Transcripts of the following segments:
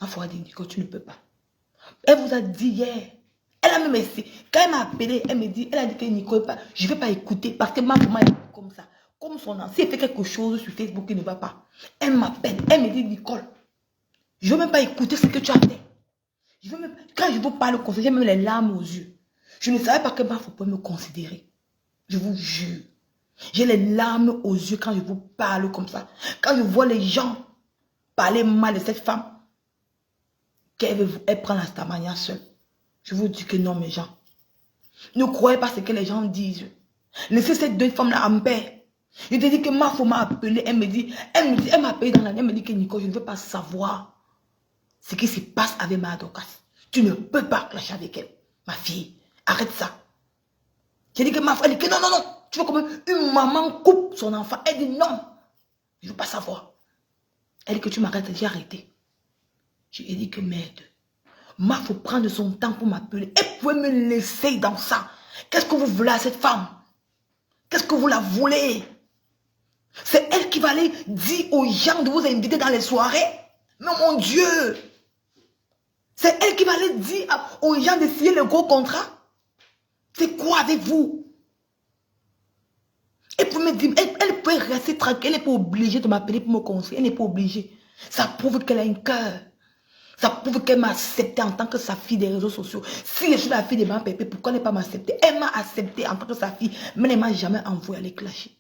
Ma foi a dit que tu ne peux pas. Elle vous a dit hier. Elle a même essayé. Quand elle m'a appelé, elle me dit, elle a dit que Nicole, je ne vais pas écouter parce que ma maman est comme ça. Comme son ancien, si elle fait quelque chose sur Facebook qui ne va pas, elle m'appelle. Elle me dit, Nicole, je ne veux même pas écouter ce que tu as fait. Quand je vous parle comme ça, j'ai même les larmes aux yeux. Je ne savais pas que ma foi pouvait me considérer. Je vous jure. J'ai les larmes aux yeux quand je vous parle comme ça. Quand je vois les gens parler mal de cette femme, elle prend la stamania seule. Je vous dis que non, mes gens. Ne croyez pas ce que les gens disent. Laissez ces deux femmes-là en paix. Je te dis que ma femme m'a appelé. Elle m'a appelé dans la nuit. Elle me dit que Nico, je ne veux pas savoir ce qui se passe avec ma Dorcas. Tu ne peux pas clasher avec elle. Ma fille, arrête ça. J'ai dit que ma femme, elle dit que non, non, non. Tu vois comment une maman coupe son enfant. Elle dit non. Je ne veux pas savoir. Elle dit que tu m'arrêtes. J'ai arrêté. Je lui ai dit que merde. Ma faut prendre son temps pour m'appeler. Elle pouvait me laisser dans ça. Qu'est-ce que vous voulez à cette femme? Qu'est-ce que vous la voulez? C'est elle qui va aller dire aux gens de vous inviter dans les soirées. Mais mon Dieu! C'est elle qui va aller dire aux gens de signer le gros contrat. C'est quoi avec vous? Elle peut me dire, elle peut rester tranquille. Elle n'est pas obligée de m'appeler pour me conseiller. Elle n'est pas obligée. Ça prouve qu'elle a un cœur. Ça prouve qu'elle m'a accepté en tant que sa fille des réseaux sociaux. Si je suis la fille de Maman Pépé, pourquoi ne pas m'accepter? Elle m'a accepté en tant que sa fille, mais elle ne m'a jamais envoyé aller clasher.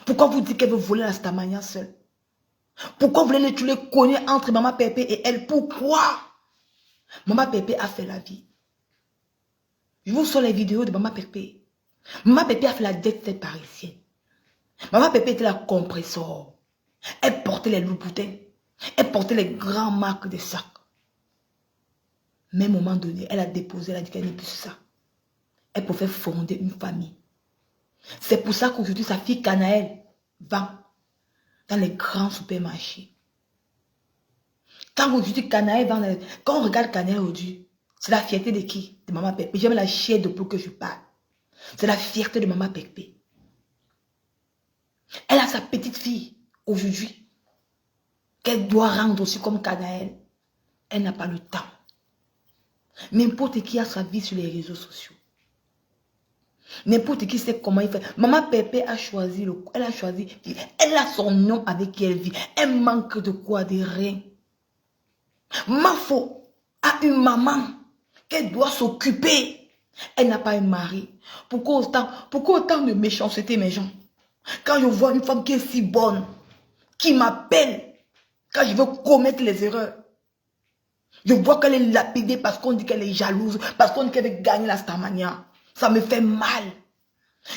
Pourquoi vous dites qu'elle veut voler la stamania seule? Pourquoi vous voulez les cogner entre Maman Pépé et elle? Pourquoi? Maman Pépé a fait la vie. Je vous sors les vidéos de Maman Pépé. Maman Pépé a fait la dette parisienne. Maman Pépé était la compresseur. Elle portait les loups-boutins. Elle portait les grandes marques de sacs. Mais à un moment donné, elle a déposé, elle a dit qu'elle n'est plus ça. Elle pouvait fonder une famille. C'est pour ça qu'aujourd'hui, sa fille Canaël vend dans les grands supermarchés. Quand aujourd'hui, Canaël vend, quand on regarde Canaël aujourd'hui, c'est la fierté de qui? De Maman Pépé. J'aime la chair de poule que je parle. C'est la fierté de Maman Pépé. Elle a sa petite fille aujourd'hui qu'elle doit rendre aussi comme Canaël. Elle n'a pas le temps. N'importe qui a sa vie sur les réseaux sociaux. N'importe qui sait comment il fait. Maman Pépé a choisi, elle a choisi, elle a son nom avec qui elle vit. Elle manque de quoi, de rien. Mafo a une maman qu'elle doit s'occuper. Elle n'a pas un mari. Pourquoi autant de méchanceté, mes gens? Quand je vois une femme qui est si bonne, qui m'appelle, quand je veux commettre les erreurs, je vois qu'elle est lapidée parce qu'on dit qu'elle est jalouse, parce qu'on dit qu'elle veut gagner la stamania. Ça me fait mal.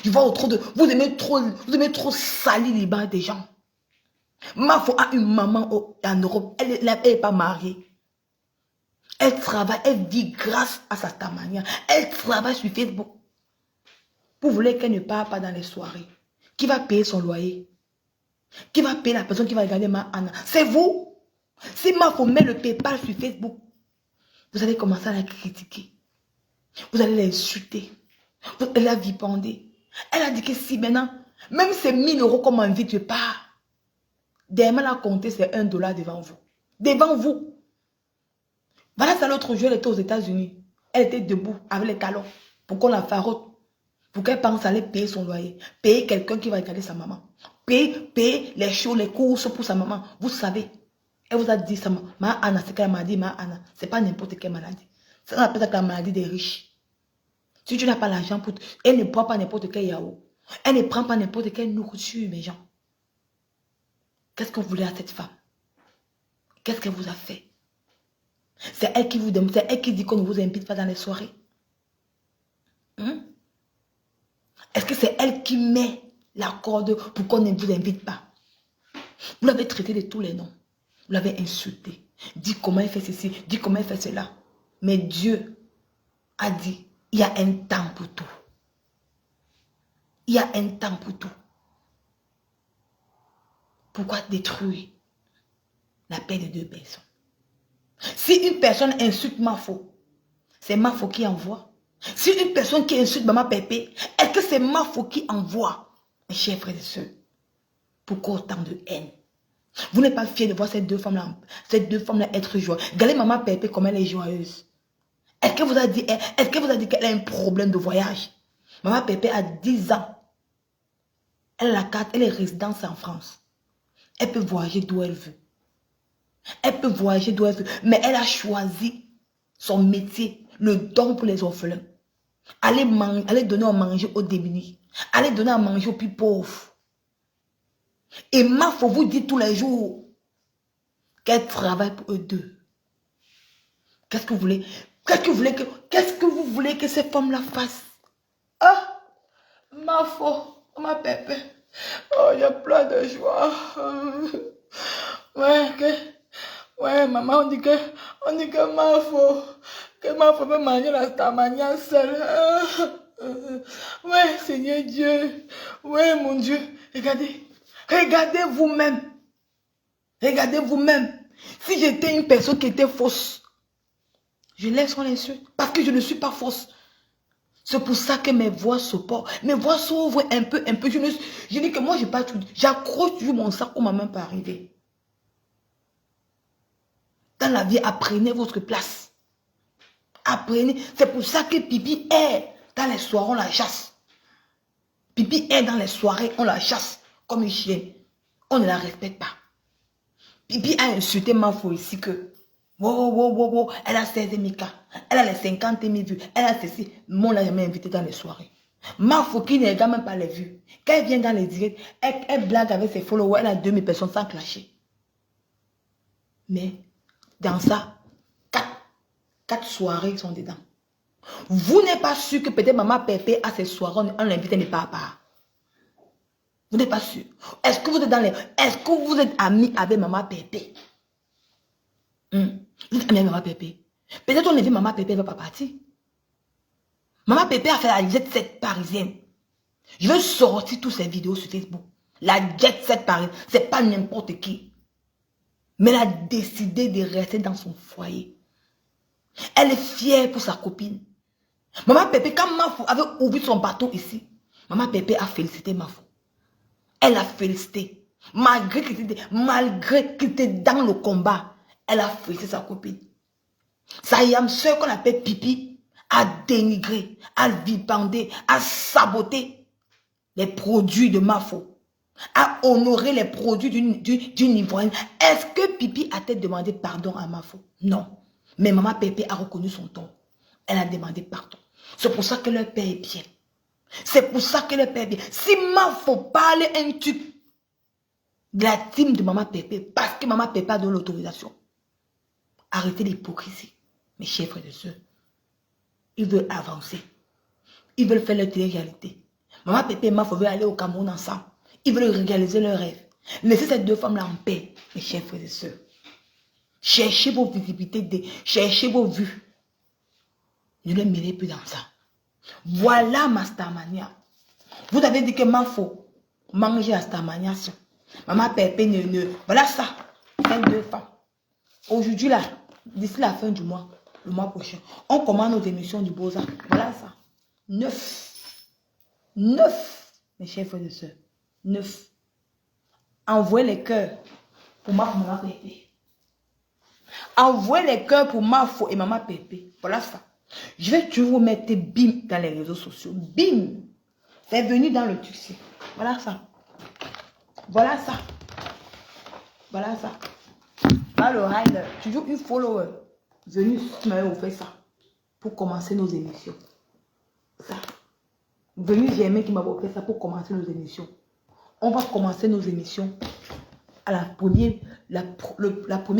Je vois trop de... Vous aimez trop salir les bains des gens. Ma foi a une maman en Europe. Elle n'est pas mariée. Elle travaille, elle vit grâce à sa stamania. Elle travaille sur Facebook. Vous voulez qu'elle ne parte pas dans les soirées? Qui va payer son loyer? Qui va payer la personne qui va regarder ma Anna? C'est vous. Si ma femme met le PayPal sur Facebook, vous allez commencer à la critiquer. Vous allez l'insulter. Vous allez la vipender. Elle a dit que si maintenant, même c'est 1000 € qu'on m'invite, je pars. Derrière la compter, c'est $1 devant vous. Devant vous. Voilà, ça l'autre jour, elle était aux États-Unis. Elle était debout avec les talons pour qu'on la farote. Pour qu'elle pense à aller payer son loyer. Payer quelqu'un qui va regarder sa maman. Payer les choses, les courses pour sa maman. Vous savez. Elle vous a dit ça. Ma Anna, c'est qu'elle m'a dit, ma Anna. C'est pas n'importe quelle maladie. Ça on appelle ça la maladie des riches. Si tu n'as pas l'argent pour... Elle ne prend pas n'importe quel yaourt. Elle ne prend pas n'importe quelle nourriture, mes gens. Qu'est-ce que vous voulez à cette femme? Qu'est-ce qu'elle vous a fait? C'est elle qui vous demande, c'est elle qui dit qu'on ne vous invite pas dans les soirées. Est-ce que c'est elle qui met la corde pour qu'on ne vous invite pas? Vous l'avez traité de tous les noms. Vous l'avez insulté. Dit comment elle fait ceci, dit comment elle fait cela. Mais Dieu a dit, il y a un temps pour tout. Il y a un temps pour tout. Pourquoi détruire la paix de deux personnes? Si une personne insulte Mafo, c'est Mafo qui envoie. Si une personne qui insulte Maman Pépé, est-ce que c'est Mafo qui envoie? Mes chers frères et sœurs, pourquoi autant de haine? Vous n'êtes pas fiers de voir ces deux femmes-là être joyeuses. Regardez maman Pépé comme elle est joyeuse. Est-ce que vous a dit, qu'elle a un problème de voyage? Maman Pépé a 10 ans. Elle a la carte, elle est résidente en France. Elle peut voyager d'où elle veut. Elle peut voyager d'où elle veut. Mais elle a choisi son métier, le don pour les orphelins. Allez donner à manger aux démunis. Allez donner à manger aux plus pauvres. Et ma faut vous dire tous les jours qu'elle travaille pour eux deux. Qu'est-ce que vous voulez? Qu'est-ce que vous voulez que ces femmes-là fassent? Ah, ma foi, ma Pépé. Oh, il y a plein de joie. Ouais, maman, on dit que ma foi veut manger la tamania seule. Ouais, Seigneur Dieu. Ouais, mon Dieu. Regardez vous-même. Regardez vous-même. Si j'étais une personne qui était fausse, je laisse son insulte parce que je ne suis pas fausse. C'est pour ça que mes voix se portent. Mes voix s'ouvrent un peu. Je dis que moi, je n'ai pas tout. J'accroche toujours mon sac où ma main peut arriver. Dans la vie, apprenez votre place. Apprenez. C'est pour ça que Pipi est dans les soirées, on la chasse. Pipi est dans les soirées, on la chasse comme une chienne. On ne la respecte pas. Pipi a insulté ma foi ici que wow, elle a 16 000 cas. Elle a les 50 000 vues. Elle a ceci. Moi, on l'a jamais invité dans les soirées. Ma foi qui ne regarde même pas les vues. Quand elle vient dans les directs, elle blague avec ses followers. Elle a 2000 personnes sans clasher. Mais dans ça, 4 soirées sont dedans. Vous n'êtes pas sûr que peut-être maman Pépé a ses soirées, on l'invite, elle n'est pas à part. Vous n'êtes pas sûr. Est-ce que vous êtes amis avec maman Pépé? Vous êtes amis avec maman Pépé? Peut-être on invite maman Pépé, elle ne va pas partir. Maman Pépé a fait la jet set parisienne. Je vais sortir toutes ces vidéos sur Facebook. La jet set parisienne, c'est pas n'importe qui. Mais elle a décidé de rester dans son foyer. Elle est fière pour sa copine. Maman Pépé, quand Mafou avait ouvert son bateau ici, maman Pépé a félicité Mafou. Elle a félicité. Malgré qu'il était dans le combat, elle a félicité sa copine. Sa yam soeur qu'on appelle Pipi a dénigré, a vilipendé, a saboté les produits de Mafou. A honoré les produits d'une Ivoirienne. Est-ce que Pipi a-t-elle demandé pardon à Mafou? Non. Mais maman Pépé a reconnu son tort. Elle a demandé pardon. C'est pour ça que leur père est bien. C'est pour ça que leur père est bien. Si Mafou parle un truc de la team de maman Pépé, parce que maman Pépé a donné l'autorisation, arrêtez l'hypocrisie. Mes chers frères et sœurs, ils veulent avancer. Ils veulent faire leur télé-réalité. Maman Pépé et Mafou veulent aller au Cameroun ensemble. Ils veulent réaliser leurs rêves. Laissez ces deux femmes-là en paix, mes chers frères et sœurs. Cherchez vos visibilités, cherchez vos vues. Ne les mêlez plus dans ça. Voilà ma Starmania. Vous avez dit que Mafou manger la Starmania. Maman Pépé voilà ça. 22 femmes. Aujourd'hui là, d'ici la fin du mois, le mois prochain, on commande nos émissions du Beaux-Arts. Voilà ça. 9. Mes chers frères et sœurs. 9. Envoyez les cœurs pour maman Pépé. Envoyez les cœurs pour Mafou et maman Pépé. Voilà ça. Je vais toujours vous mettre bim dans les réseaux sociaux. Bim. C'est venu dans le succès. Voilà ça. Voilà ça. Voilà ça. Là, le rider. Toujours une follower. Venu vous fait ça. Pour commencer nos émissions. Ça. Venu Germain qui m'a fait ça pour commencer nos émissions. On va commencer nos émissions à la première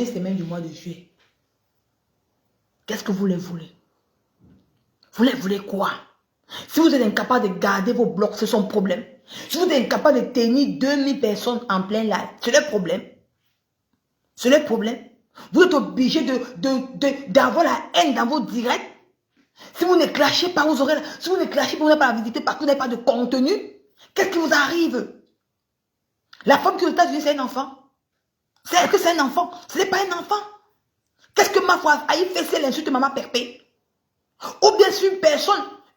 semaine du mois de juillet. Qu'est-ce que vous les voulez? Vous les voulez quoi? Si vous êtes incapable de garder vos blocs, c'est son problème. Si vous êtes incapable de tenir 2000 personnes en plein live, c'est le problème. C'est le problème. Vous êtes obligé d'avoir la haine dans vos directs. Si vous ne clashez pas, vous aurez... Si vous ne clashez pas, vous n'avez pas la visiter parce que vous n'avez pas de contenu. Qu'est-ce qui vous arrive? La femme qui est aux États-Unis, c'est un enfant. C'est que c'est un enfant. Ce n'est pas un enfant. Qu'est-ce que ma foi a fait, c'est l'insulte de maman Pépé? Ou bien si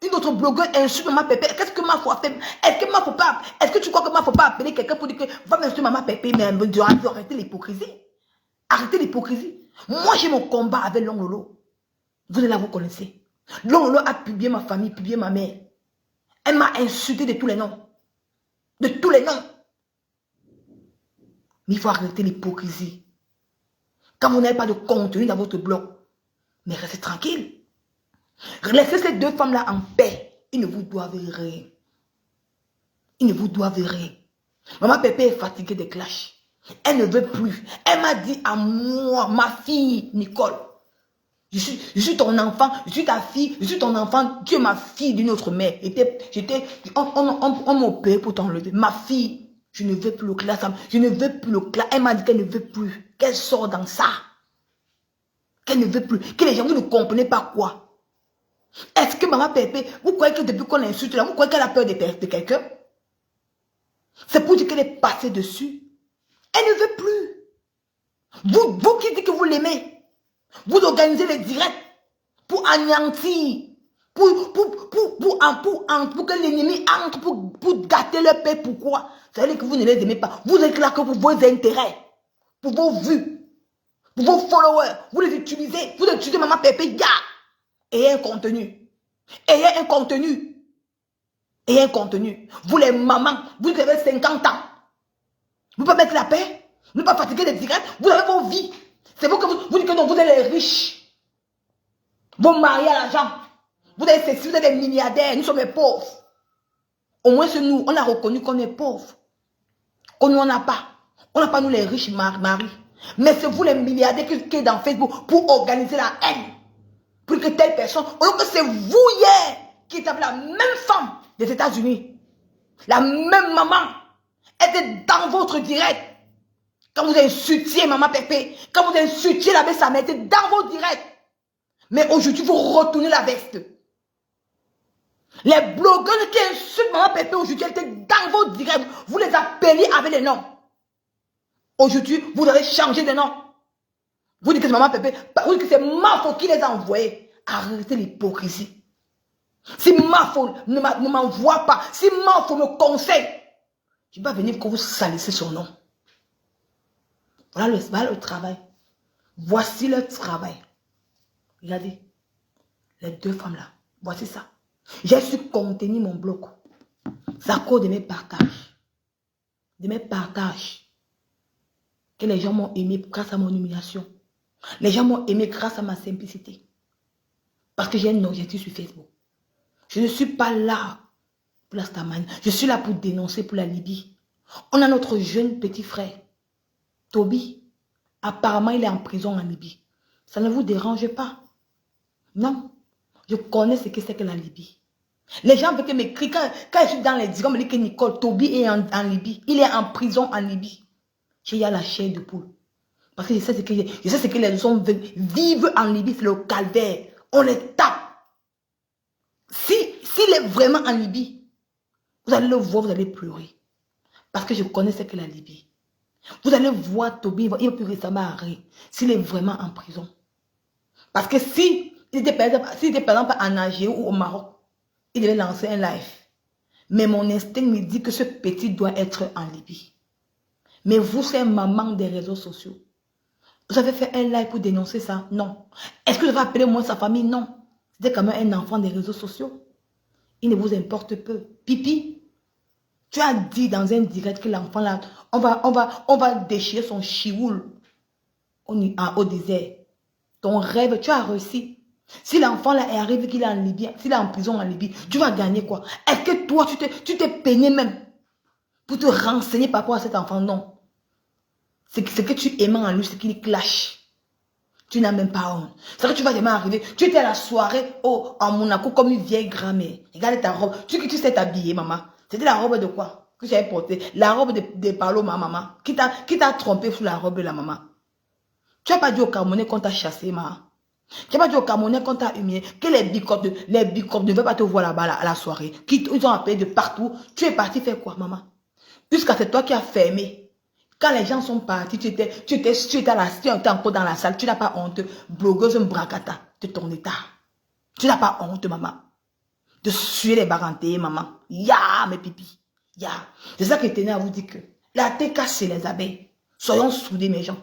Une autre blogueuse insulte maman Pépé. Qu'est-ce que ma foi fait? Est-ce que ma faut pas? Est-ce que tu crois que ma faut pas appeler quelqu'un pour dire que va m'insulter maman Pépé? Mais arrêtez l'hypocrisie. Arrêtez l'hypocrisie. Moi, j'ai mon combat avec Longolo. Vous là, vous connaissez. Longolo a publié ma famille, publié ma mère. Elle m'a insulté de tous les noms. De tous les noms. Mais il faut arrêter l'hypocrisie. Quand vous n'avez pas de contenu dans votre blog, mais restez tranquille. Laissez ces deux femmes-là en paix. Ils ne vous doivent rien. Ils ne vous doivent rien. Maman Pépé est fatiguée des clashs. Elle ne veut plus. Elle m'a dit à moi, ma fille, Nicole, je suis ton enfant, je suis ta fille, je suis ton enfant, tu es ma fille d'une autre mère. On m'a opéré pour t'enlever. Ma fille, je ne veux plus le clash. Je ne veux plus le clash. Elle m'a dit qu'elle ne veut plus. Qu'elle sort dans ça. Qu'elle ne veut plus. Que les gens, vous ne comprenez pas quoi. Est-ce que maman Pépé, vous croyez que depuis qu'on l'insulte là, vous croyez qu'elle a peur de quelqu'un? C'est pour dire qu'elle est passée dessus. Elle ne veut plus. Vous qui dites que vous l'aimez, vous organisez les directs pour anéantir, pour que l'ennemi entre, pour gâter leur paix. Pourquoi? Ça veut dire que vous ne les aimez pas. Vous êtes là que pour vos intérêts, pour vos vues, pour vos followers. Vous les utilisez. Vous utilisez maman Pépé. Ayez un contenu. Ayez un contenu. Ayez un contenu. Vous les mamans, vous avez 50 ans. Vous ne pouvez pas mettre la paix. Vous ne pouvez pas fatiguer les directs. Vous avez vos vies. C'est vous que vous dites que non, vous êtes les riches. Vous mariez à l'argent. Vous êtes ceci, vous êtes des milliardaires. Nous sommes les pauvres. Au moins, c'est nous, on a reconnu qu'on est pauvres. Qu'on n'en a pas. On n'a pas nous les riches maris. Mais c'est vous les milliardaires qui êtes dans Facebook pour organiser la haine. Pour que telle personne, alors que c'est vous hier qui êtes avec la même femme des États-Unis. La même maman était dans votre direct. Quand vous insultiez maman Pépé, quand vous insultiez la Bessa, elle était dans vos directs. Mais aujourd'hui, vous retournez la veste. Les blogueurs qui insultent maman Pépé aujourd'hui, elles étaient dans vos directs. Vous les appeliez avec les noms. Aujourd'hui, vous avez changé de nom. Vous dites que c'est maman Pépé, vous dites que c'est ma faute qui les a envoyés. Arrêtez l'hypocrisie. Si ma faute ne m'envoie pas, si ma faute me conseille, je ne vais pas venir que vous salissez son nom. Voilà le travail. Voici le travail. Regardez. Les deux femmes là. Voici ça. J'ai su contenir mon bloc. C'est à cause de mes partages. De mes partages. Que les gens m'ont aimé grâce à mon humiliation. Les gens m'ont aimé grâce à ma simplicité. Parce que j'ai un objectif sur Facebook. Je ne suis pas là pour la stamane. Je suis là pour dénoncer pour la Libye. On a notre jeune petit frère, Toby. Apparemment, il est en prison en Libye. Ça ne vous dérange pas? Non. Je connais ce que c'est que la Libye. Les gens veulent que m'écrivent. Quand je suis dans les discours, on me dit que Nicole, Toby est en Libye. Il est en prison en Libye. Il y a la chair de poule. Parce que je sais ce que les hommes vivent en Libye, c'est le calvaire. On les tape. S'il est vraiment en Libye, vous allez le voir, vous allez pleurer. Parce que je connais ce que la Libye. Vous allez voir Toby, il va plus récemment arrêter. S'il est vraiment en prison. Parce que s'il était par exemple en Algérie ou au Maroc, il devait lancer un live. Mais mon instinct me dit que ce petit doit être en Libye. Mais vous, c'est maman des réseaux sociaux. Vous avez fait un live pour dénoncer ça? Non. Est-ce que vous avez appelé moi sa famille? Non. C'était quand même un enfant des réseaux sociaux. Il ne vous importe peu. Pipi, tu as dit dans un direct que l'enfant là, on va déchirer son chioul au désert. Ton rêve, tu as réussi. Si l'enfant là arrive qu'il est en Libye, s'il est en prison en Libye, tu vas gagner quoi? Est-ce que toi, tu t'es peigné même pour te renseigner par rapport à cet enfant? Non. C'est que tu aimes en lui, c'est qu'il clash. Tu n'as même pas honte. C'est que tu vas jamais arriver. Tu étais à la soirée en Monaco comme une vieille grand-mère. Regarde ta robe. Tu sais t'habiller, maman. C'était la robe de quoi que j'avais portée? La robe de Paloma, maman. Qui t'a trompé sous la robe de la maman? Tu n'as pas dit au Camerounais qu'on t'a chassé, maman. Tu n'as pas dit au Camerounais qu'on t'a humilié. Que les bicotes ne veulent pas te voir là-bas à la soirée. Ils ont appelé de partout. Tu es parti faire quoi, maman? Jusqu'à c'est toi qui as fermé. Quand les gens sont partis, tu étais encore dans la salle, tu n'as pas honte. Blogueuse bracata de ton état. Tu n'as pas honte, maman. de suer les barantés, maman. Ya, mes pipis. Ya. C'est ça que je tenais à vous dire que la TK, c'est les abeilles. Soyons soudés, mes gens.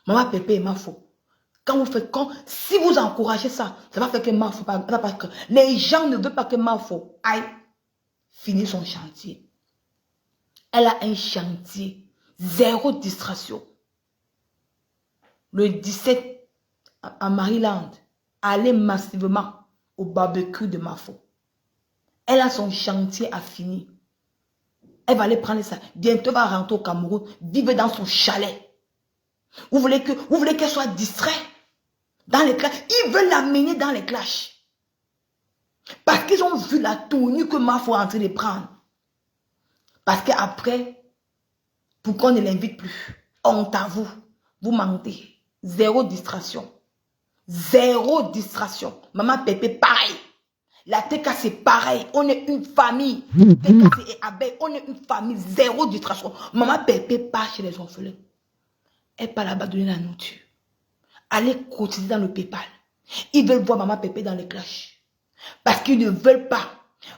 Maman Pépé est ma faux. Si vous encouragez ça, ça va faire que Mafo, les gens ne veulent pas que Mafo aille finir son chantier. Elle a un chantier, zéro distraction. Le 17, à Maryland, allez massivement au barbecue de Mafo. Elle a son chantier à finir. Elle va aller prendre ça. Bientôt, elle va rentrer au Cameroun, vivre dans son chalet. Vous voulez qu'elle soit distraite dans les clashs. Ils veulent l'amener dans les clashs. Parce qu'ils ont vu la tournure que Mafo est en train de prendre. Parce qu'après, pour qu'on ne l'invite plus, honte à vous, vous mentez. Zéro distraction. Zéro distraction. Maman Pépé, pareil. La TK, c'est pareil. On est une famille. TK et Abeille, on est une famille. Zéro distraction. Maman Pépé part chez les orphelins. Elle part là-bas donner la nourriture. Allez cotiser dans le PayPal. Ils veulent voir Maman Pépé dans les clashs. Parce qu'ils ne veulent pas.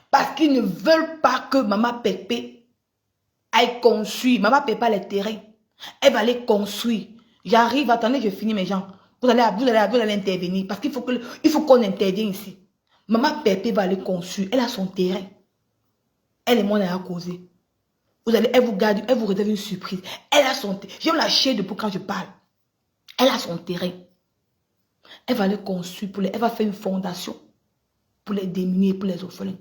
Parce qu'ils ne veulent pas que Maman Pépé aille construire. Maman Pépé a les terrains. Elle va aller construire. J'arrive, attendez, je finis mes gens. Vous allez intervenir. Parce qu'il faut qu'on intervienne ici. Maman Pépé va aller construire. Elle a son terrain. Elle et moi, on a causé. Elle vous garde, elle vous réserve une surprise. Elle a son terrain. J'aime la chair de pour quand je parle. Elle a son terrain. Elle va aller construire elle va faire une fondation pour les démunis, pour les orphelins.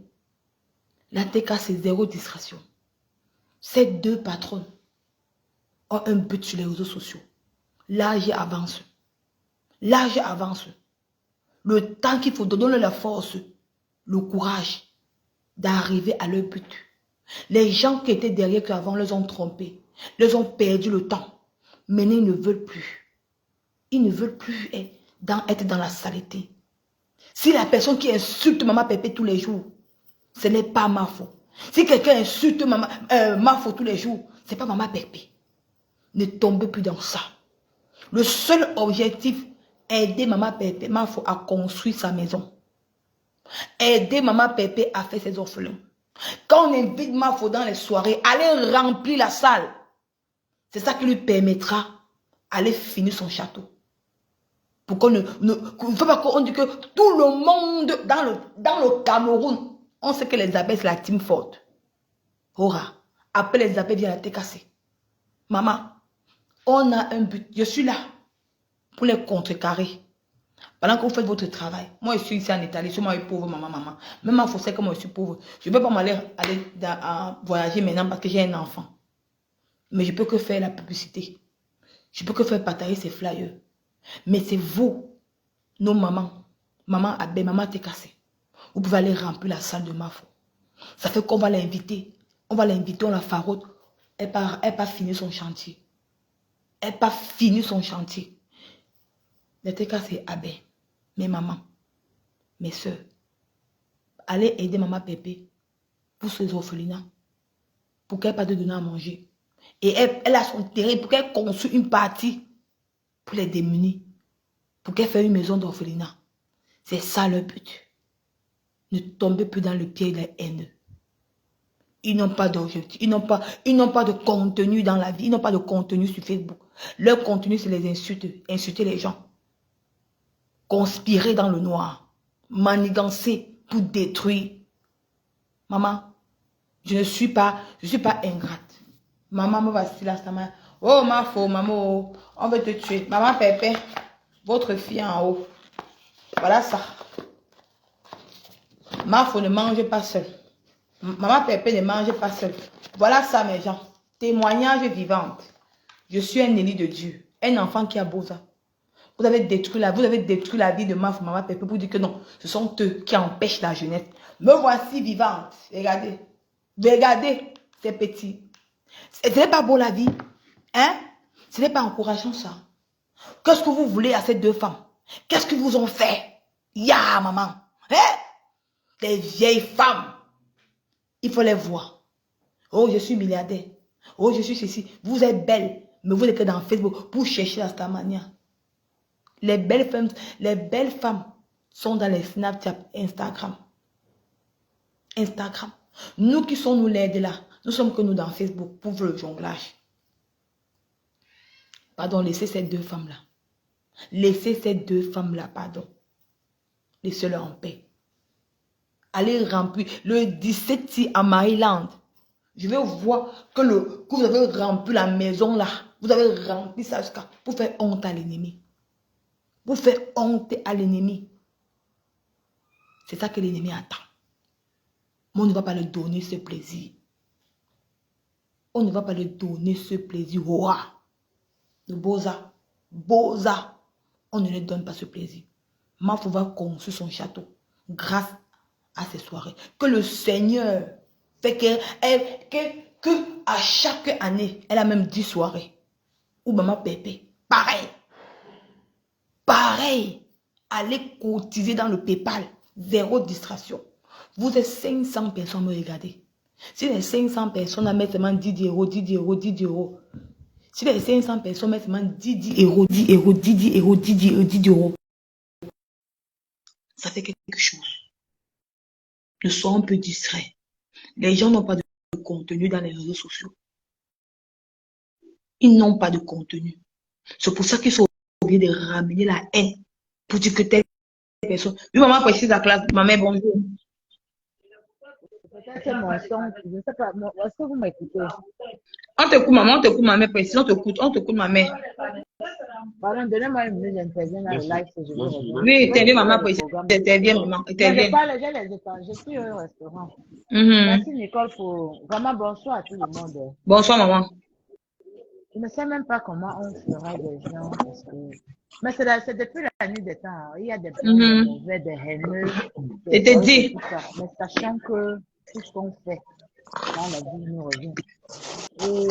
La TK, c'est zéro distraction. Ces deux patronnes ont un but sur les réseaux sociaux. L'âge avance. L'âge avance. Le temps qu'il faut donner la force, le courage d'arriver à leur but. Les gens qui étaient derrière qu'avant les ont trompés, les ont perdu le temps. Maintenant, ils ne veulent plus. Ils ne veulent plus être dans la saleté. Si la personne qui insulte Maman Pépé tous les jours, ce n'est pas ma faute. Si quelqu'un insulte ma faute tous les jours, ce n'est pas Maman Pépé. Ne tombez plus dans ça. Le seul objectif, aider Maman Pépé, ma faute, à construire sa maison. Aider Maman Pépé à faire ses orphelins. Quand on invite ma faute dans les soirées, allez remplir la salle. C'est ça qui lui permettra d'aller finir son château. Pour qu'on ne faut pas qu'on dise que tout le monde dans le Cameroun, on sait que les abeilles, c'est la team forte. Ora, après les abeilles, viennent la TKC. Maman, on a un but. Je suis là pour les contrecarrer. Pendant que vous faites votre travail. Moi, je suis ici en Italie. Je suis pauvre, maman. Même en français, comme je suis pauvre. Je ne peux pas m'aller voyager maintenant parce que j'ai un enfant. Mais je peux que faire la publicité. Je peux que faire partager ces flyers. Mais c'est vous, nos mamans, maman Abbé, maman TKC. Vous pouvez aller remplir la salle de Mafo. Ça fait qu'on va l'inviter. On va l'inviter, on la farote. Elle pas fini son chantier. Elle pas fini son chantier. Les TKC Abbé, mes mamans, mes soeurs. Allez aider maman Pépé pour ses orphelinats. Pour qu'elle pas de donner à manger. Et elle a son terrain pour qu'elle construise une partie pour les démunis. Pour qu'elle fasse une maison d'orphelinat. C'est ça le but. Ne tombez plus dans le pied de la haine. Ils n'ont pas d'objectif. Ils n'ont pas de contenu dans la vie. Ils n'ont pas de contenu sur Facebook. Leur contenu, c'est les insultes. Insulter les gens. Conspirer dans le noir. Manigancer pour détruire. Maman, je ne suis pas ingrate. Maman me va se la main. Oh, ma faux, maman, on veut te tuer. Maman Pépé, votre fille en haut. Voilà ça. Ma faux ne mange pas seule. Maman Pépé ne mange pas seule. Voilà ça, mes gens. Témoignage vivant. Je suis un élu de Dieu. Un enfant qui a beau ça. Vous avez détruit la vie de maman Pépé pour dire que non, ce sont eux qui empêchent la jeunesse. Me voici vivante. Regardez. Regardez ces petits. Ce n'est pas beau la vie. Hein? Ce n'est pas encourageant ça. Qu'est-ce que vous voulez à ces deux femmes? Qu'est-ce qu'ils vous ont fait? Ya, maman. Hein? Des vieilles femmes. Il faut les voir. Oh, je suis milliardaire. Oh, je suis ceci. Vous êtes belle. Mais vous êtes que dans Facebook pour chercher la Starmania. Les belles femmes sont dans les Snapchat, Instagram. Instagram. Nous qui sommes nous l'aide là, nous sommes que nous dans Facebook pour le jonglage. Pardon, laissez ces deux femmes-là. Laissez ces deux femmes-là, pardon. Laissez-les en paix. Allez remplir le 17 à Maryland. Je vais voir que vous avez rempli la maison là. Vous avez rempli ça jusqu'à pour faire honte à l'ennemi. Pour faire honte à l'ennemi. C'est ça que l'ennemi attend. Mais on ne va pas lui donner ce plaisir. On ne va pas lui donner ce plaisir. Ouah. De Boza. Boza. On ne lui donne pas ce plaisir. Mafou va construire son château grâce à ces soirées. Que le Seigneur fait que à chaque année, elle a même 10 soirées. Ou maman Pépé. Pareil. Pareil. Allez cotiser dans le PayPal. Zéro distraction. Vous êtes 500 personnes à me regarder. Si les 500 personnes mettent seulement 10 euros, 10 euros, 10 euros. Si les 500 personnes mettent seulement 10 euros, 10 euros, 10 euros, 10 euros, 10 euros. Ça fait quelque chose. Ne soyons un peu distraits. Les gens n'ont pas de contenu dans les réseaux sociaux. Ils n'ont pas de contenu. C'est pour ça qu'ils sont obligés de ramener la haine pour dire que telle personne. Oui, maman précise la classe. Maman, bonjour. C'est mon son. Je ne sais pas. Est-ce que vous m'écoutez? On t'écoute, maman. On t'écoute, maman précise. On t'écoute, maman. Pardon, donnez-moi une minute, j'interviens dans le live que je veux rejoindre. Oui, t'es bien, maman précise. T'interviens, maman. Je suis au restaurant. Merci, Nicole, pour... Vraiment, bonsoir à tout le monde. Bonsoir, maman. Je ne sais même pas comment on fera des gens. Parce que... Mais c'est depuis la nuit des temps. Il y a des bons, des mauvais, des haineux. C'était dit. Mais sachant que tout ce qu'on fait dans la vie nous revient. Et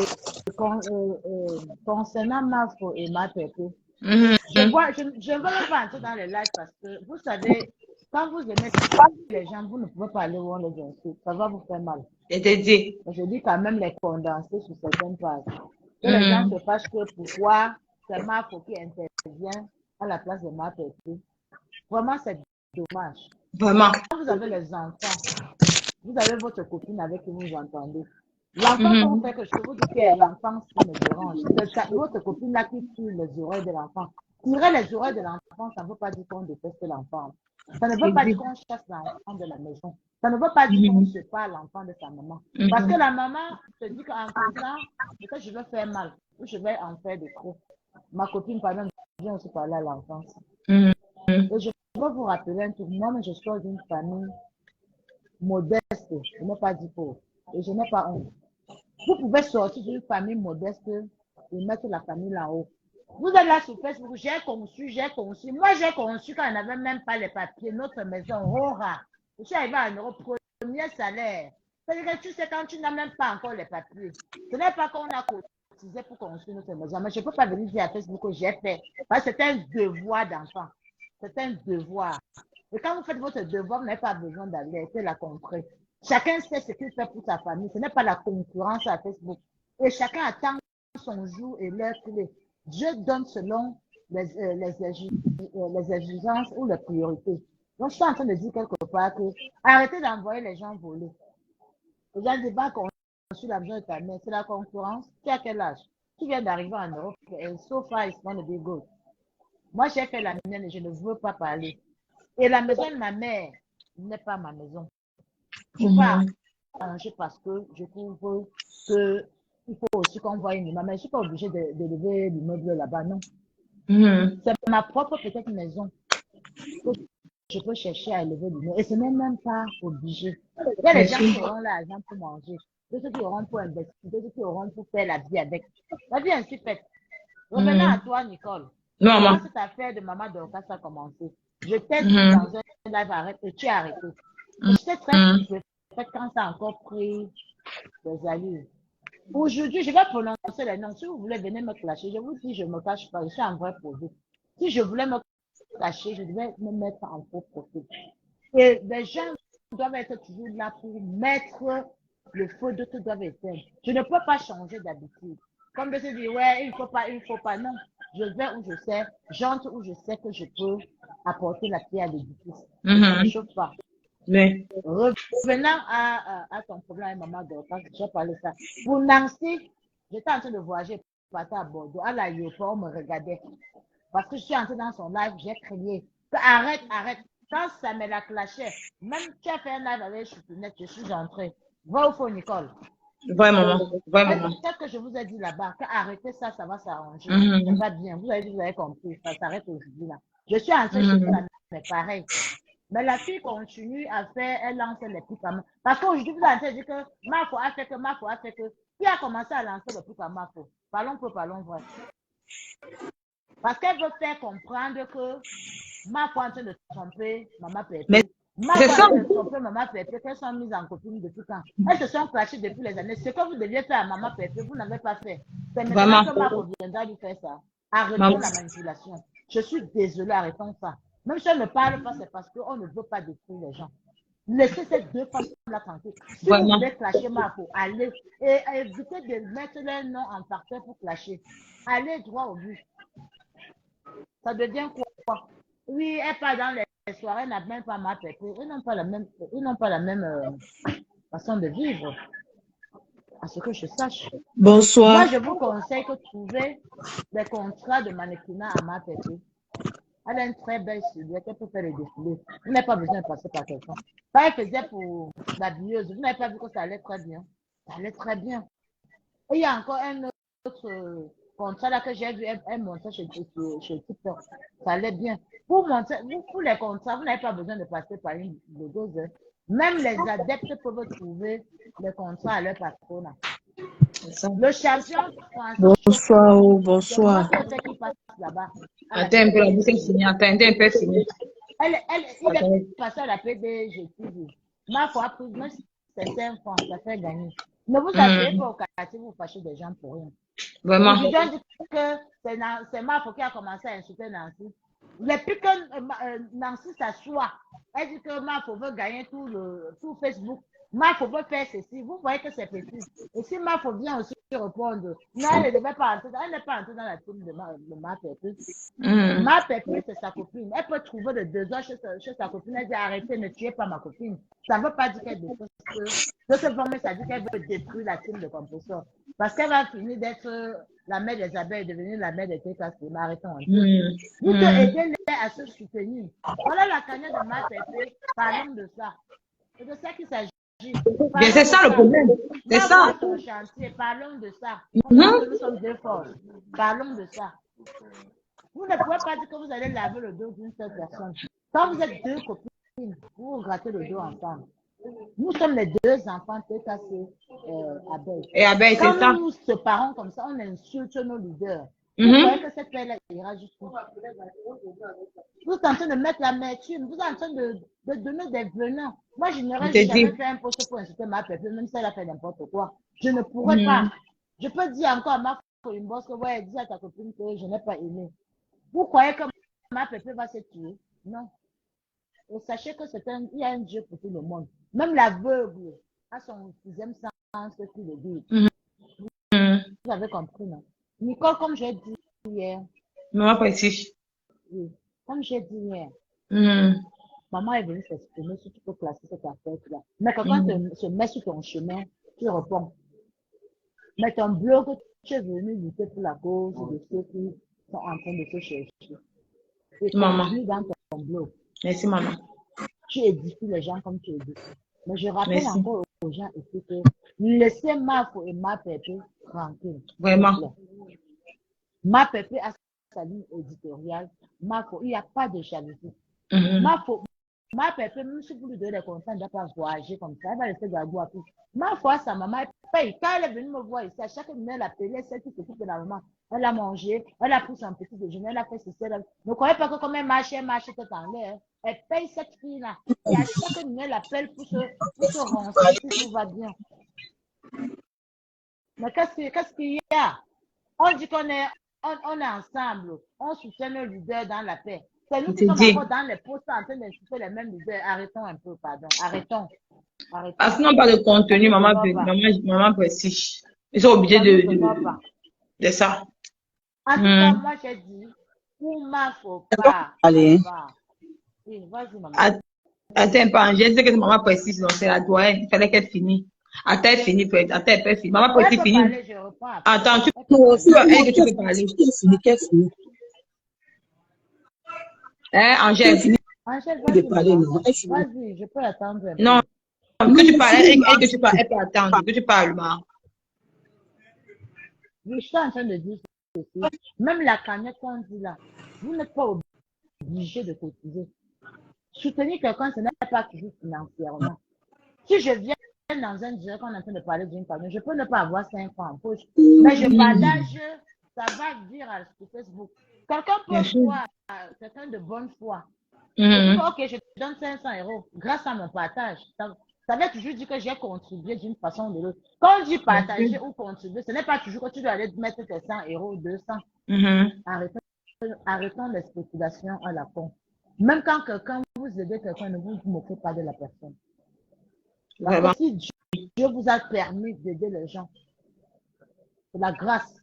concernant Mafo et ma Pépé, je ne veux pas entrer dans les lives parce que vous savez, quand vous aimez les gens, vous ne pouvez pas aller voir les insultes. Ça va vous faire mal. C'était dit. Je dis quand même les condenser sur certaines pages. Que les gens se fâchent que pourquoi c'est Mafo qui intervient à la place de ma Pépé. Vraiment, c'est dommage. Vraiment. Quand vous avez les enfants, vous avez votre copine avec qui vous entendez. L'enfant qu'on fait que je vous dis que l'enfant qui me dérange. C'est votre copine là qui tue les oreilles de l'enfant. Tirer les oreilles de l'enfant, ça ne veut pas dire qu'on déteste l'enfant. Ça ne veut pas dire qu'on chasse l'enfant de la maison. Ça ne veut pas dire qu'on ne sait pas l'enfant de sa maman. Parce que la maman se dit qu'en faisant, peut-être je vais faire mal, ou je vais en faire de trop. Ma copine, par exemple, vient aussi parler à l'enfance. Et je veux vous rappeler un truc. Moi, je suis d'une famille modeste, je n'ai pas dit pauvre, et je n'ai pas honte. Vous pouvez sortir d'une famille modeste et mettre la famille là-haut. Vous êtes là sur Facebook, j'ai conçu. Moi, j'ai conçu quand on n'avait même pas les papiers, notre maison, Rora. Je suis arrivé à Europe, premier salaire. C'est-à-dire que tu sais, quand tu n'as même pas encore les papiers, ce n'est pas qu'on a cotisé pour construire notre maison. Mais je ne peux pas venir dire à Facebook que j'ai fait. Parce que c'est un devoir d'enfant. C'est un devoir. Et quand vous faites votre devoir, vous n'avez pas besoin d'aller la concret. Chacun sait ce qu'il fait pour sa famille. Ce n'est pas la concurrence à Facebook. Et chacun attend son jour et l'heure clé. Dieu donne selon les exigences ou les priorités. Donc, je suis en train de dire quelque part que arrêtez d'envoyer les gens voler. Les gens disent pas qu'on suit la besoin de ta mère. C'est la concurrence. Tu as quel âge? Tu viens d'arriver en Europe. And so far, it's going to be good. Moi, j'ai fait la mienne et je ne veux pas parler. Et la maison de ma mère n'est pas ma maison. Je ne peux pas arranger parce que je trouve qu'il faut aussi qu'on voie une image. Mais je ne suis pas obligée de lever l'immeuble là-bas, non. C'est ma propre petite maison que je peux chercher à élever l'immeuble. Et ce n'est même pas obligé. Il y a des gens qui auront l'argent pour manger, d'autres qui auront pour investir, d'autres qui auront pour faire la vie avec. La vie est ainsi faite. Revenons à toi, Nicole. Comment cette affaire de Maman Dorcas a commencé? Je t'ai dit dans un live, arrête, et tu as arrêté. Je sais très bien quand ça a encore pris des allures. Aujourd'hui, je vais prononcer les noms. Si vous voulez venir me clasher, je vous dis, je ne me cache pas, je suis en vrai projet. Si je voulais me cacher, je devais me mettre en faux profil. Et les gens doivent être toujours là pour mettre le feu, d'autres doivent éteindre. Je ne peux pas changer d'habitude. Comme de se dire, ouais, il ne faut pas, non. Je vais où je sais, j'entre où je sais que je peux apporter la pierre à l'édifice. Ça ne me chauffe pas. Mais, Revenant à ton problème, maman Dorcas, j'ai parlé de ça. Pour Nancy, j'étais en train de voyager, partir à Bordeaux, à l'aéroport, on me regardait. Parce que je suis entrée dans son live, j'ai crié. Arrête, arrête. Quand ça me l'a clashé, même tu as fait un live avec Choupinette, je suis entrée. Va au fond, Nicole. ouais, maman. Ouais, Est-ce maman. que je vous ai dit là-bas qu'arrêtez ça, ça va s'arranger. Mhm, Ça va bien. Vous avez dit, vous avez compris. Ça s'arrête aujourd'hui là. Je suis entrée chez mhm. ça, mais pareil. Mais la fille continue à faire, elle lance les pics à main. Parce qu'aujourd'hui, vous avez dit que Mafo a fait que, Mafo a fait que. Qui a commencé à lancer le pic à Mafo? Parlons peu, parlons vrai. Parce qu'elle veut faire comprendre que Mafo est en train de tromper Maman Mais Pépé. Mafo c'est est en ça. train de tromper Maman Pépé, qu'elles sont mises en copine depuis quand? Elles se sont clashées depuis les années. Ce que vous deviez faire à Maman Pépé, vous n'avez pas fait. C'est maintenant Vraiment. que Mafo viendra lui faire ça. Arrêtons Maman. la manipulation. Je suis désolée, arrêtons ça. Même si on ne parle pas, c'est parce qu'on ne veut pas détruire les gens. Laissez ces deux femmes-là tranquilles. Si vous Vraiment. voulez clasher Mafo, allez. Et évitez de mettre leur nom en parterre pour clasher. Allez droit au but. Ça devient quoi? Oui, elle part dans les soirées, elle n'a même pas ma pépé. Ils n'ont pas la même façon de vivre, à ce que je sache. Moi, Bonsoir. je vous conseille de trouver des contrats de mannequinat à ma pépé. Elle a une très belle silhouette, elle peut faire les défilés. Vous n'avez pas besoin de passer par quelqu'un. Quand elle faisait pour la billeuse, vous n'avez pas vu que ça allait très bien. Ça allait très bien. Et il y a encore un autre contrat là que j'ai vu, elle montait chez TikTok. Ça allait bien. Pour les contrats, vous n'avez pas besoin de passer par une blogueuse. Même les adeptes peuvent trouver les contrats à leur patron. C'est ça. Le champion français Bonsoir, Chopin, oh, c'est moi bonsoir. qui ai fait qu'il passe là-bas. À la Attends un peu, la bouche est PDG. finie. Attendez un peu, fini. Il Attendez. est passé à la PDG. Ma foi, même si c'est 5 francs, ça fait gagner. Ne vous asseyez pas au quartier, vous fâchez des gens pour rien. Vraiment. Aujourd'hui, on dit que c'est Mafo qui a commencé à insulter Nancy. Depuis que Nancy s'assoit, elle dit que Mafo veut gagner tout Facebook. Mafo veut faire ceci. Vous voyez que c'est petit. Et si Mafo vient aussi répondre, non, elle ne devait pas entrer, elle n'est pas entrée dans la team de Ma Pépé. Ma Pépé, c'est sa copine. Elle peut trouver le besoin chez sa copine. Elle dit arrêtez, ne tuez pas ma copine. Ça ne veut pas dire qu'elle déteste. De cette forme, ça dit qu'elle veut détruire la team de compresseur. Parce qu'elle va finir d'être la mère des abeilles et devenir la mère des Técas. Mais arrêtons un peu. Vous aidez-les à se soutenir. Voilà la cagnotte de Ma Pépé. Parlons de ça. C'est de ça qu'il s'agit. Bien, c'est ça le problème. C'est ça. Son chantier. Parlons de ça. Nous sommes deux forces. Parlons de ça. Vous ne pouvez pas dire que vous allez laver le dos d'une seule personne. Quand vous êtes deux copines, vous vous grattez le dos ensemble. Nous sommes les deux enfants Técas et abeilles. Et abeille, c'est ça. Quand nous nous séparons comme ça, on insulte nos leaders. Vous croyez que cette paix-là ira jusqu'où? Vous êtes en train de mettre l'amertume, vous êtes en train de donner des venants. Moi, je n'aurais jamais fait un poste pour insulter Ma Pépé, même si elle a fait n'importe quoi. Je ne pourrais pas. Je peux dire encore à Ma Colimboss que ouais, dis à ta copine que je n'ai pas aimé. Vous croyez que Ma Pépé va se tuer? Non. Et sachez que il y a un Dieu pour tout le monde. Même l'aveugle a son sixième sens qui le dit. Vous avez compris, non? Nicole, comme j'ai dit hier. Maman précise. Oui, comme j'ai dit hier. Maman est venue s'exprimer si tu peux classer cette affaire-là. Mais quand quelqu'un se met sur ton chemin, tu réponds. Mais ton blog, tu es venu lutter pour la cause de ceux qui sont en train de se chercher. Et continue dans ton blog. Merci, maman. Tu édifies les gens comme tu édifies. Mais je rappelle encore aux gens ici que laissez Mafo et Ma Pépé tranquilles. Vraiment. Ma Pépé a sa ligne éditoriale. Mafo, il n'y a pas de jalousie. Ma Pépé, même si vous lui donnez des conseils, elle ne doit pas voyager comme ça. Elle va rester gagou à tout. Ma foi, sa maman, elle paye. Quand elle est venue me voir ici, à chaque minute, elle a payé, celle qui s'occupe de la maman. Elle a mangé, elle a pris son petit déjeuner, elle a fait ceci. Ne croyez pas que comme elle marche tout en l'air. Elle paye cette fille-là. Et à chaque minute, elle appelle pour se renseigner si tout va bien. Mais qu'est-ce qu'il y a? On dit qu'on est ensemble. On soutient nos leaders dans la paix. C'est nous qui sommes encore dans les postes en train d'insulter les mêmes leaders. Arrêtons un peu, pardon. Arrêtons. Parce qu'ils n'ont pas de contenu, maman précise. Ils sont obligés de ça. En tout cas, moi, j'ai dit, pour ma faut pas. Allez. Oui, vas-y, maman. Attends un peu, Angèle, c'est que maman précise, donc c'est la doyenne. Il fallait qu'elle finisse. Attends, elle finit, attends, elle peut finir. Maman Bon, elle précise, peut finit. parler, je reprends après. Attends, tu Elle peut Non, parler. elle que tu peux qu'est-ce parler. qu'est-ce fini? Hein, Qu'elle Angèle, finit Angèle, de vas-y, parler, maman. non? Elle finit. Vas-y, je peux attendre un non, peu. que Non, tu mais parles, c'est elle que tu parles, elle peut attendre, que tu parles, ma. Oui, je suis en train de dire ceci. Même la cagnotte qu'on dit là, vous n'êtes pas obligé de cotiser. Soutenir quelqu'un, ce n'est pas toujours financièrement. Si je viens dans un direct, on est en train de parler d'une famille, je peux ne pas avoir 5 francs en poche, mais je partage, ça va dire sur Facebook. Quelqu'un Bien peut sûr. voir, quelqu'un de bonne foi, et Mhm. dire, ok, je te donne 500 € grâce à mon partage. Ça veut toujours dire que j'ai contribué d'une façon ou de l'autre. Quand on dit Bien sûr. partager ou contribuer, ce n'est pas toujours que tu dois aller mettre tes 100 € ou 200. Mhm. Arrêtons les spéculations à la con. Même quand quelqu'un vous aide quelqu'un, ne vous moquez pas de la personne. Parce que Vraiment. si Dieu vous a permis d'aider les gens, c'est la grâce.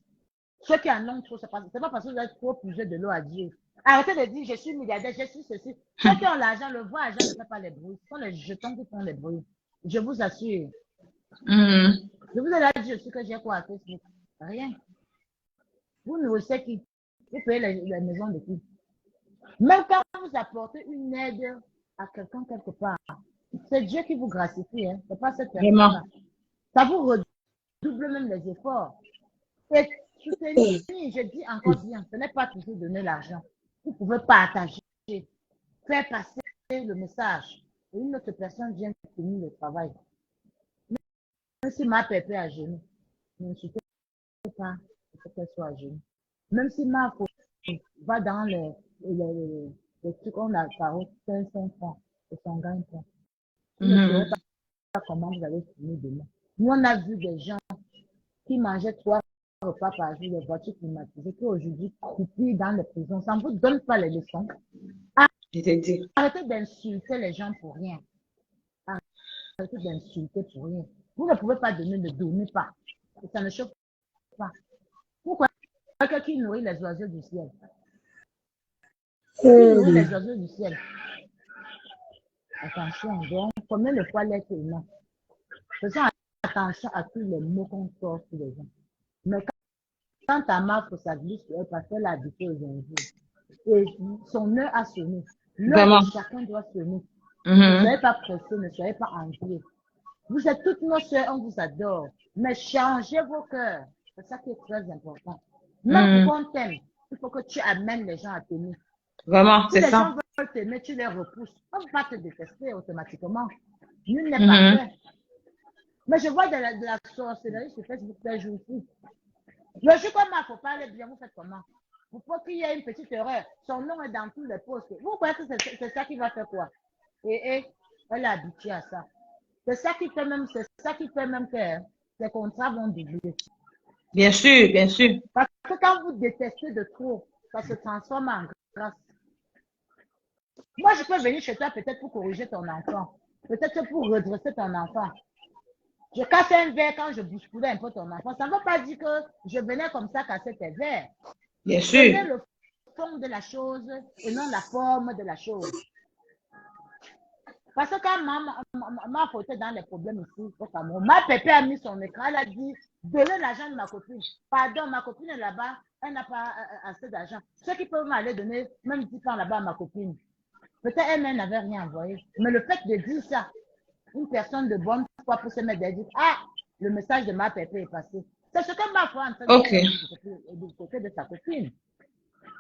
Ceux qui en ont trop, c'est pas parce que vous êtes trop puisé de l'eau à Dieu. Arrêtez de dire, je suis milliardaire, je suis ceci. Ceux qui ont l'argent, le vrai argent ne fait pas les bruits. Ce sont les jetons qui font les bruits. Je vous assure. Mhm. Je vous ai déjà dit aussi que j'ai quoi à Facebook? Rien. Vous nourrissez qui? Vous payez les maisons de qui? Même quand vous apportez une aide à quelqu'un quelque part, c'est Dieu qui vous gratifie, hein. C'est pas cette Vraiment. personne-là. Ça vous redouble même les efforts. Et soutenir, je dis encore bien, ce n'est pas toujours donner l'argent. Vous pouvez partager, faire passer le message. Et une autre personne vient finir le travail. Même si ma pépé à genoux, ne soutenez pas, il faut qu'elle soit à genoux. Même si ma va dans les trucs qu'on a parlé, 500 francs, et son gagne-pain. Vous ne saurez Mhm. pas comment vous allez finir demain. Nous, on a vu des gens qui mangeaient 3 repas par jour, les voitures climatisées, qui aujourd'hui croupissent dans les prisons. Ça ne vous donne pas les leçons. Je te dis. Arrêtez d'insulter les gens pour rien. Arrêtez d'insulter pour rien. Vous ne pouvez pas donner, ne donnez pas. Et ça ne chauffe pas. Pourquoi quelqu'un qui nourrit les oiseaux du ciel? Qui nourrit les oiseaux du ciel? Attention, donc, combien de fois l'être humain? Faisons attention à tous les mots qu'on sort sur les gens. Mais quand ta marque pour sa glisse, elle parce qu'elle a habité aujourd'hui. Et son heure a sonné. L'heure Vraiment. de chacun doit sonner. Ne Mhm. soyez pas pressés, ne soyez pas envieux. Vous êtes toutes nos sœurs, on vous adore. Mais changez vos cœurs. C'est ça qui est très important. Même pour Mhm. qu'on t'aime, il faut que tu amènes les gens à t'aimer. Vraiment, Si c'est les ça. gens veulent t'aimer, tu les repousses. On ne va pas te détester automatiquement. Nul n'est Mhm. parfait. Mais je vois de la sorcellerie sur Facebook les jours ici. Le jour comme il faut parler bien, vous faites comment? Vous pouvez qu'il y ait une petite erreur. Son nom est dans tous les postes. Vous croyez que c'est ça qui va faire quoi? Et elle est habituée à ça. C'est ça qui fait même que les contrats vont doubler. Bien sûr, bien sûr. Parce que quand vous détestez de trop, ça se transforme en grâce. Moi, je peux venir chez toi peut-être pour corriger ton enfant. Peut-être pour redresser ton enfant. Je casse un verre quand je bousculais un peu ton enfant. Ça ne veut pas dire que je venais comme ça casser tes verres. Bien Prenez sûr. le fond de la chose et non la forme de la chose. Parce que quand ma faute dans les problèmes ici au Cameroun, ma pépé a mis son écran, elle a dit, donnez l'argent de ma copine. Pardon, ma copine est là-bas, elle n'a pas assez d'argent. Ceux qui peuvent m'aller donner même 10 francs là-bas à ma copine. Peut-être elle-même n'avait rien envoyé. Mais le fait de dire ça, une personne de bonne foi pour se mettre à dire, ah, le message de ma pépé est passé. C'est ce que ma foi est en train de Ok. faire du côté de sa copine.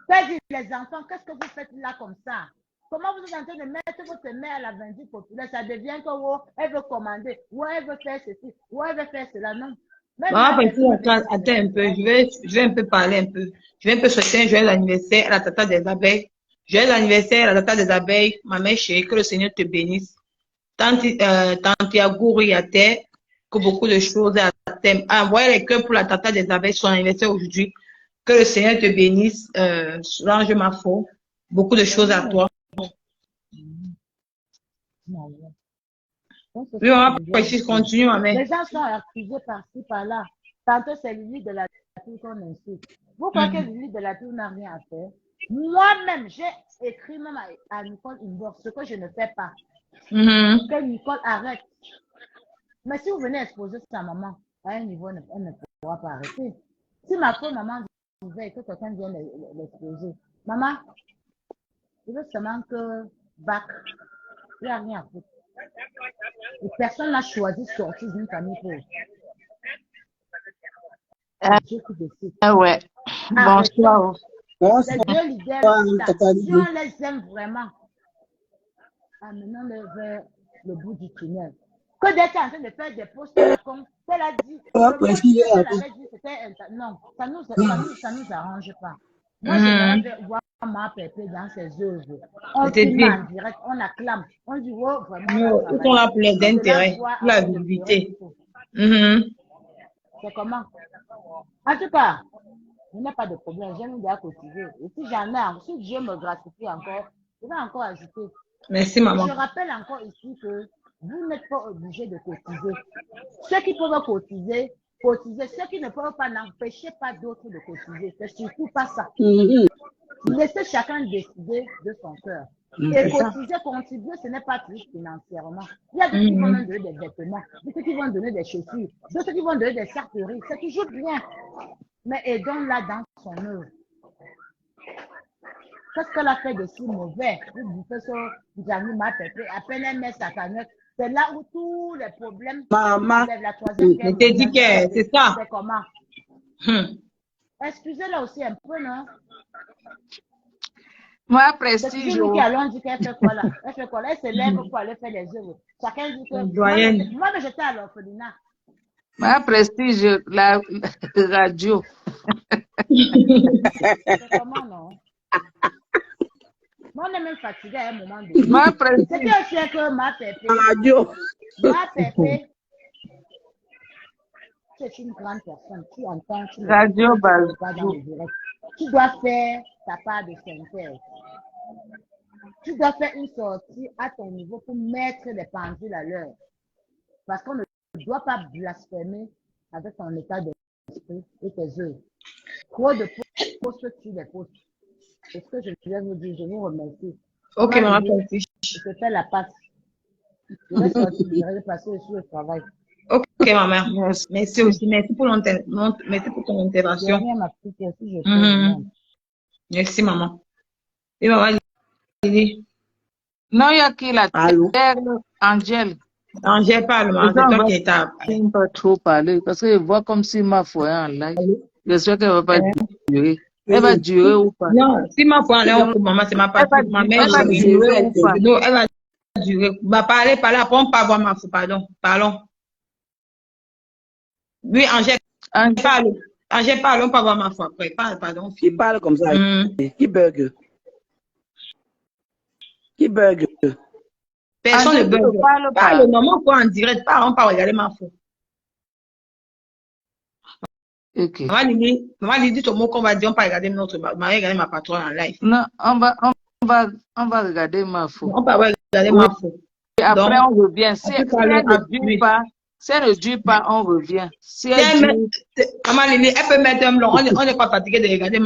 C'est-à-dire, les enfants, qu'est-ce que vous faites là comme ça? Comment vous êtes en train de mettre votre mère à la vindicte populaire? Ça devient que oh, elle veut commander, ou elle veut faire ceci, ou elle veut faire cela. Non. Même Maman ma précise, personne attends, vient attends un peu. de Je vais un peu parler un peu. Je vais un peu souhaiter un joyeux anniversaire à la tata des abeilles. Joyeux anniversaire à la tata des abeilles, ma mère chérie, que le Seigneur te bénisse. Tanti Agouri à terre, que beaucoup de choses à terre. Envoyez les cœurs pour la tata des abeilles, son anniversaire aujourd'hui. Que le Seigneur te bénisse, range ma foi. Beaucoup de choses à toi. Donc, ce Oui, sont maman des gens précise, aussi. continue, ma mère. Les gens sont accusés par-ci, par-là. Tantôt, c'est Lily de la Tour qu'on insulte. Vous croyez que Mhm. Lily de la Tour n'a rien à faire? Moi-même, j'ai écrit même à Nicole Inbox ce que je ne fais pas. Que Nicole arrête. Mais si vous venez exposer sa maman à un niveau, elle ne pourra pas arrêter. Si ma pauvre maman disait que quelqu'un vient l'exposer, maman, il veut seulement que bac, il n'y a rien à foutre. Et personne n'a choisi de sortir d'une famille pauvre. C'est Dieu qui décide. Ouais. Bonsoir. Les deux leaders, si on les aime vraiment, amenons-les vers le bout du tunnel. Que d'être en train de faire des posts comme elle a dit, non, ça nous arrange pas. Moi, j'aimerais voir ma pépé dans ses œuvres. On filme en direct, on acclame, on dit, oh, vraiment. Ils sont là pour les intérêts, pour la visibilité. C'est comment? En tout cas, il n'y a pas de problème, j'aime bien cotiser. Et si j'en ai, si Dieu me gratifie encore, je vais encore ajouter. Merci, maman. Je rappelle encore ici que vous n'êtes pas obligé de cotiser. Ceux qui peuvent cotiser, cotisez. Ceux qui ne peuvent pas, n'empêchez pas d'autres de cotiser. C'est surtout pas ça. Laissez chacun décider de son cœur. Et cotiser, contribuer, ce n'est pas juste financièrement. Il y a d'autres qui vont donner des vêtements, d'autres qui vont donner des chaussures, d'autres qui vont donner des sarteries. C'est toujours bien. Mais aidons-la dans son œuvre. Qu'est-ce qu'elle a fait de si mauvais? Vous faites ça, vous avez ma pépé, à peine elle met sa canette. C'est là où tous les problèmes Maman, la troisième guerre. je t'ai dit que c'est ça. C'est comment? Excusez-la aussi un peu, non? Moi, Prestige. C'est qui allons dit qu'elle fait quoi là? Elle fait quoi là? Elle se lève pour aller faire les œuvres. Chacun dit que. Moi, j'étais à l'orphelinat. Ma Prestige, la radio. C'est comment, non? Moi, on est même fatigué à un moment donné. Ma Prestige. C'était aussi que ma pépé. Radio. Ma pépé. C'est une grande personne. Tu entends, tu Radio pas dans le direct. Tu dois faire ta part de synthèse. Tu dois faire une sortie à ton niveau pour mettre les pendules à l'heure. Parce qu'on ne doit pas blasphémer avec ton état d'esprit et tes œuvres. Trop de postes tu les postes. C'est ce que je voulais vous dire. Je vous remercie. Ok, maman, merci. Je te fais la passe. Je vais sortir, je vais passer au travail. Ok, maman. Merci aussi. Merci pour ton intervention. Merci, maman. Et maman, non, il y a qui là? Angèle. Angèle parle, maman. C'est toi qui es à. Je ne pas trop parler parce que je vois comme si ma foi est en live. J'espère qu'elle ne va pas durer. Elle va durer ou pas? Non, si ma foi en live, maman, c'est ma partie. Ma mère, elle va durer ou pas? Non, elle va durer. Bah, parlez, après, on ne peut pas voir ma foi, pardon. Parlons. Oui, Angèle parle. Angèle parle, on peut pas voir ma foi après. Parle, pardon. Qui parle comme ça? Qui bug? Qui bug? Personne ne bug. Parle, non, on peut en direct. On peut regarder ma foi. Ok. Maman dit ton mot qu'on va dire, on peut regarder notre. On va regarder ma patronne en live. Non, on va regarder ma foi. On peut regarder ma foi. Et après, on revient. Si elle ne dure pas, on revient. Si elle dure... Maman Lili, elle peut mettre un blanc. On n'est pas fatigué de regarder ma